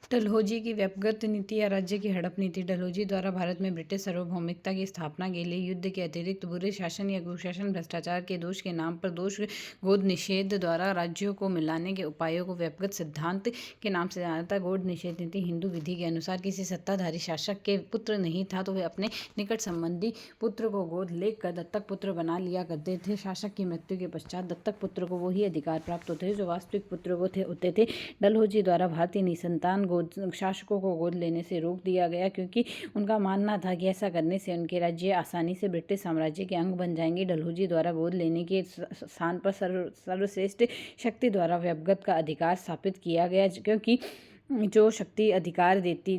डलहौजी की व्यक्तिगत नीति या राज्य की हड़प नीति। डलहौजी द्वारा भारत में ब्रिटिश सार्वभौमिकता की स्थापना के लिए युद्ध के अतिरिक्त बुरे शासन या कुशासन, भ्रष्टाचार के दोष के नाम पर दोष गोद निषेध द्वारा राज्यों को मिलाने के उपायों को व्यक्तिगत सिद्धांत के नाम से जाना था। गोद निषेध नीति हिंदू विधि के अनुसार किसी सत्ताधारी शासक के पुत्र नहीं था तो वे अपने निकट संबंधी पुत्र को गोद लेकर दत्तक पुत्र बना लिया करते थे। शासक की मृत्यु के पश्चात दत्तक पुत्र को वही अधिकार प्राप्त होते थे जो वास्तविक पुत्र को होते थे। डलहौजी द्वारा भारतीय निसंतान शासकों को गोद लेने से रोक दिया गया क्योंकि उनका मानना था कि ऐसा करने से उनके राज्य आसानी से ब्रिटिश साम्राज्य के अंग बन जाएंगे। डलहौजी द्वारा गोद लेने के स्थान पर सर्वश्रेष्ठ शक्ति द्वारा व्यक्तिगत का अधिकार स्थापित किया गया क्योंकि जो शक्ति अधिकार देती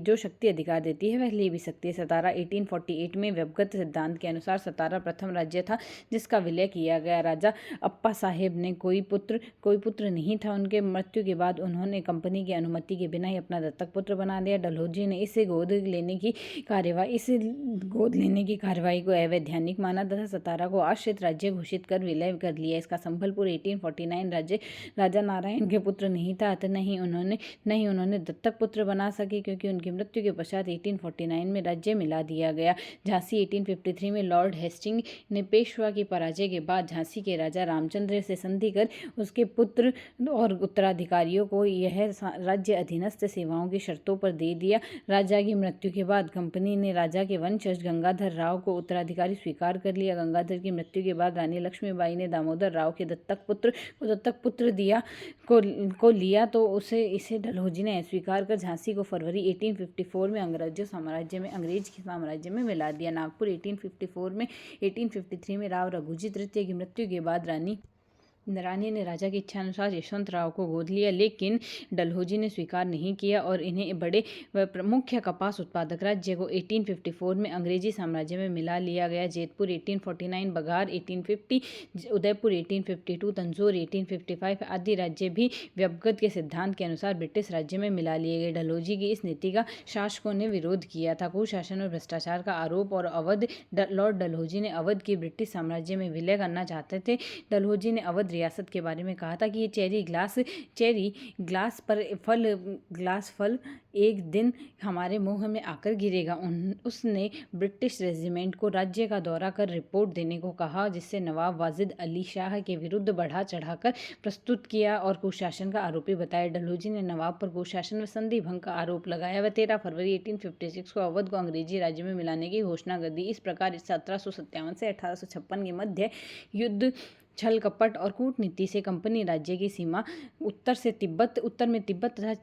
है वह ले भी सकती है। सतारा 1848 में व्यक्तिगत सिद्धांत के अनुसार सतारा प्रथम राज्य था जिसका विलय किया गया। राजा अप्पा साहेब ने कोई पुत्र नहीं था। उनके मृत्यु के बाद उन्होंने कंपनी की अनुमति के बिना ही अपना दत्तक पुत्र बना लिया। डलहौजी ने इस गोद लेने की कार्यवाही को अवैधानिक माना तथा सतारा को आश्रित राज्य घोषित कर विलय कर लिया। इसका संबलपुर 1849 राज्य राजा नारायण के पुत्र नहीं था, अतः नहीं उन्होंने दत्तक पुत्र बना सके क्योंकि उनकी मृत्यु के पश्चात 1849 में राज्य मिला दिया गया। झांसी 1853 में लॉर्ड हेस्टिंग ने पेशवा की पराजय के बाद झांसी के राजा रामचंद्र से संधि कर उसके पुत्र और उत्तराधिकारियों को यह राज्य अधीनस्थ सेवाओं की शर्तों पर दे दिया। राजा की मृत्यु के बाद कंपनी ने राजा के वंशज गंगाधर राव को उत्तराधिकारी स्वीकार कर लिया। गंगाधर की मृत्यु के बाद रानी लक्ष्मीबाई ने दामोदर राव के दत्तक पुत्र लिया तो इसे डलहौजी ने स्वीकार कर झांसी को फरवरी 1854 में अंग्रेज साम्राज्य में मिला दिया। नागपुर 1853 में राव रघुजी तृतीय की मृत्यु के बाद रानी ने राजा की इच्छा अनुसार यशवंत राव को गोद लिया, लेकिन डलहौजी ने स्वीकार नहीं किया और इन्हें बड़े मुख्य कपास उत्पादक राज्य को 1854 में अंग्रेजी साम्राज्य में मिला लिया गया। जेतपुर 1849, बघार 1850, उदयपुर 1852, तंजौर 1855 आदि राज्य भी व्यक्तिगत के सिद्धांत के अनुसार ब्रिटिश राज्य में मिला लिए गए। डलहौजी की इस नीति का शासकों ने विरोध किया था। कुशासन और भ्रष्टाचार का आरोप और लॉर्ड डलहौजी ने अवध की ब्रिटिश साम्राज्य में विलय करना चाहते थे। डलहौजी ने अवध रियासत के बारे में कहा था कि ये चेरी ग्लास फल एक दिन हमारे मुंह में आकर गिरेगा। उसने ब्रिटिश रेजिमेंट को राज्य का दौरा कर रिपोर्ट देने को कहा, जिससे नवाब वाजिद अली शाह के विरुद्ध बढ़ा चढ़ाकर प्रस्तुत किया और कुशासन का आरोपी बताया। डलहौजी ने नवाब पर कुशासन व संधि भंग का आरोप लगाया। वह 13 फरवरी 1856 को अवध को अंग्रेजी राज्य में मिलाने की घोषणा कर दी। इस प्रकार 1757 से 1856 के मध्य युद्ध, छल कपट और कूटनीति से कंपनी राज्य की सीमा उत्तर में तिब्बत तथा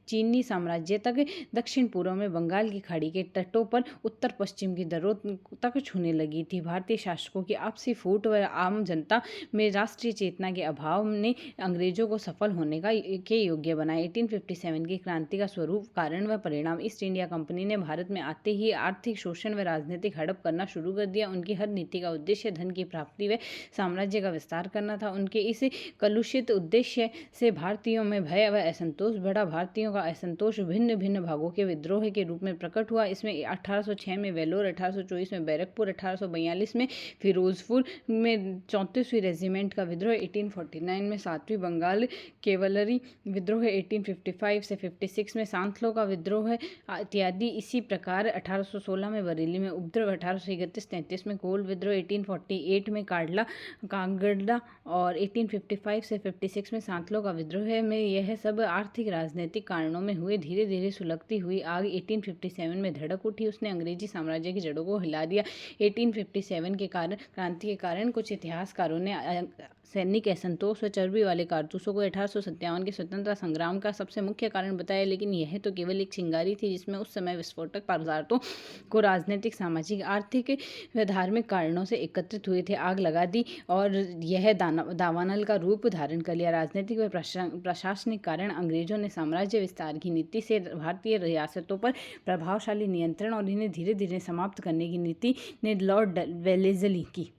चीनी साम्राज्य तक, दक्षिण पूर्व में बंगाल की खाड़ी के तटों पर उत्तर पश्चिम की दरों तक छूने लगी थी। भारतीय शासकों की आपसी फूट व आम जनता में राष्ट्रीय चेतना के अभाव ने अंग्रेजों को सफल होने के योग्य बनाया। 1857 की क्रांति का स्वरूप, कारण व परिणाम। ईस्ट इंडिया कंपनी ने भारत में आते ही आर्थिक शोषण व राजनीतिक हड़प करना शुरू कर दिया। उनकी हर नीति का उद्देश्य धन की प्राप्ति व साम्राज्य का विस्तार करना था। उनके इस कलुषित उद्देश्य से भारतीयों में भय व असंतोष बढ़ा। भारतीयों का असंतोष भिन्न भिन्न भागों के विद्रोह के रूप में प्रकट हुआ। इसमें 1806 में वेलोर, 1824 में बैरकपुर, 1842 में फिरोजपुर में 34वीं रेजिमेंट का विद्रोह, 1849 में 7वीं बंगाल केवलरी विद्रोह, 1855 से 56 में सांथलो का विद्रोह इत्यादि। इसी प्रकार 1816 में बरेली में उपद्रव, 1831-33 में कोल विद्रोह, 1848 में कांगड़ा और 1855 से 56 में सांथलो का विद्रोह में यह सब आर्थिक राजनीतिक कारणों में हुए। धीरे धीरे सुलगती हुई आग 1857 में धड़क उठी। उसने अंग्रेजी साम्राज्य की जड़ों को हिला दिया। 1857 के क्रांति के कारण कुछ इतिहासकारों ने सैनिक असंतोष व चर्बी वाले कारतूसों को 1857 के स्वतंत्रता संग्राम का सबसे मुख्य कारण बताया, लेकिन यह तो केवल एक चिंगारी थी जिसमें उस समय विस्फोटक पदार्थों को राजनीतिक, सामाजिक, आर्थिक व धार्मिक कारणों से एकत्रित हुए थे आग लगा दी और यह दावानल का रूप धारण कर लिया। राजनीतिक व प्रशासनिक कारण, अंग्रेजों ने साम्राज्य विस्तार की नीति से भारतीय रियासतों पर प्रभावशाली नियंत्रण और इन्हें धीरे धीरे समाप्त करने की नीति ने लॉर्ड वेलेस्ली की।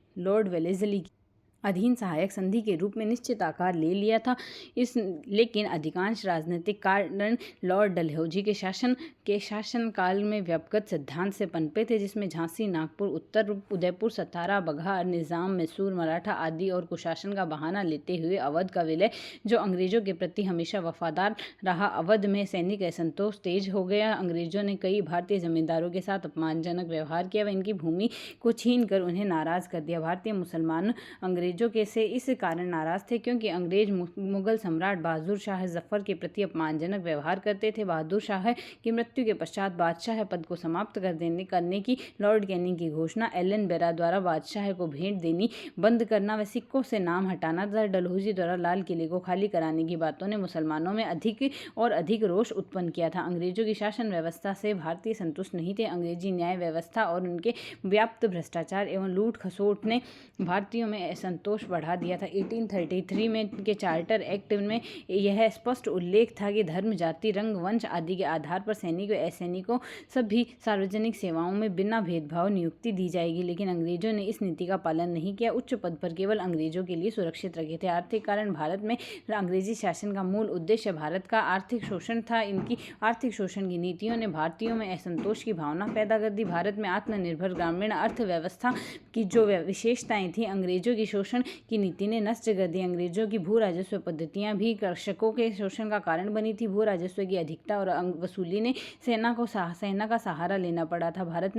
अधीन सहायक संधि के रूप में निश्चित आकार ले लिया था। लेकिन अधिकांश राजनीतिक कारण लॉर्ड डलहौजी के शासनकाल में व्यक्तिगत सिद्धांत से पनपे थे, जिसमें झांसी, नागपुर, उत्तर उदयपुर, सतारा, बघा, निजाम, मैसूर, मराठा आदि और कुशासन का बहाना लेते हुए अवध का विलय, जो अंग्रेजों के प्रति हमेशा वफादार रहा। अवध में सैनिक असंतोष तेज हो गया। अंग्रेजों ने कई भारतीय जमींदारों के साथ अपमानजनक व्यवहार किया व इनकी भूमि को छीन कर उन्हें नाराज कर दिया। भारतीय मुसलमान अंग्रेजों के से इस कारण नाराज थे क्योंकि अंग्रेज मुगल सम्राट बहादुर शाह जफर के प्रति अपमानजनक व्यवहार करते थे। बहादुर शाह की मृत्यु के पश्चात बादशाह पद को समाप्त करने की लॉर्ड कैनिंग की घोषणा, एलन बेरा द्वारा बादशाह को भेंट देनी बंद करना व सिक्कों से नाम हटाना तथा डलहौजी द्वारा लाल किले को खाली कराने की बातों ने मुसलमानों में अधिक और अधिक रोष उत्पन्न किया था। अंग्रेजों की शासन व्यवस्था से भारतीय संतुष्ट नहीं थे। अंग्रेजी न्याय व्यवस्था और उनके व्याप्त भ्रष्टाचार एवं लूट खसोट ने भारतीयों में असंतोष बढ़ा दिया था। 1833 में के चार्टर एक्ट में यह स्पष्ट उल्लेख था कि धर्म, जाति, रंग, वंश आदि के आधार पर सैनिक व असैनिकों सभी सार्वजनिक सेवाओं में बिना भेदभाव नियुक्ति दी जाएगी। लेकिन अंग्रेजों ने इस नीति का पालन नहीं किया। उच्च पद पर केवल अंग्रेजों के लिए सुरक्षित रखे थे। आर्थिक कारण भारत में अंग्रेजी शासन का मूल उद्देश्य भारत का आर्थिक शोषण था। इनकी आर्थिक शोषण की नीतियों ने भारतीयों में असंतोष की भावना पैदा कर दी। भारत में आत्मनिर्भर ग्रामीण अर्थव्यवस्था की जो विशेषताएं थी, अंग्रेजों की शोषण की नीति ने नष्ट कर दी। अंग्रेजों की भू राजस्व पद्धतियां भी कृषकों के शोषण का कारण बनी थी। भू राजस्व की अधिकता और वसूली ने सेना का सहारा लेना पड़ा था। भारत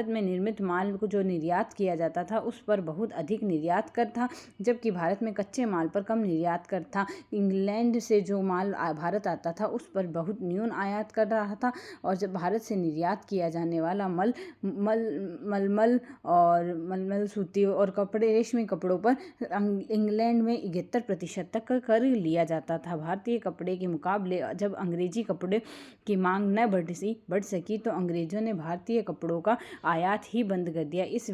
में निर्मित माल को जो निर्यात किया जाता था उस पर बहुत अधिक निर्यात कर था, जबकि भारत में कच्चे माल पर कम निर्यात कर था। इंग्लैंड से जो माल भारत आता था उस पर बहुत न्यून आयात कर रहा था और जब भारत से निर्यात किया जाने वाला मलमल सूती और कपड़े, रेशमी कपड़ों पर इंग्लैंड में 71% तक कर लिया जाता था। भारतीय कपड़े के मुकाबले जब अंग्रेजी कपड़े की मांग न बढ़ सकी तो अंग्रेजों ने भारतीय कपड़ों का आयात ही बंद कर दिया। इस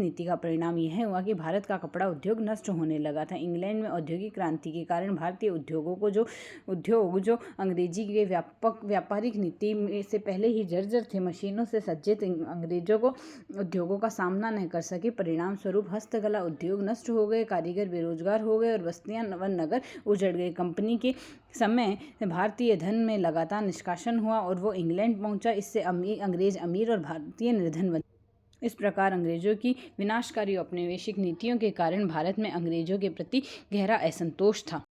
नीति का परिणाम यह हुआ कि भारत का कपड़ा उद्योग नष्ट होने लगा था। इंग्लैंड में औद्योगिक क्रांति के कारण भारतीय उद्योग जो अंग्रेजी के व्यापारिक नीति से पहले ही जर्जर थे, मशीनों से सज्जित उद्योगों का सामना न कर सके। परिणाम स्वरूप हस्तकला उद्योग नष्ट हो गए, कारीगर बेरोजगार हो गए और बस्तियां व नगर उजड़ गए। कंपनी के समय भारतीय धन में लगातार निष्कासन हुआ और वो इंग्लैंड पहुंचा। इससे अंग्रेज अमीर और भारतीय निर्धन बने। इस प्रकार अंग्रेजों की विनाशकारी औपनिवेशिक नीतियों के कारण भारत में अंग्रेजों के प्रति गहरा असंतोष था।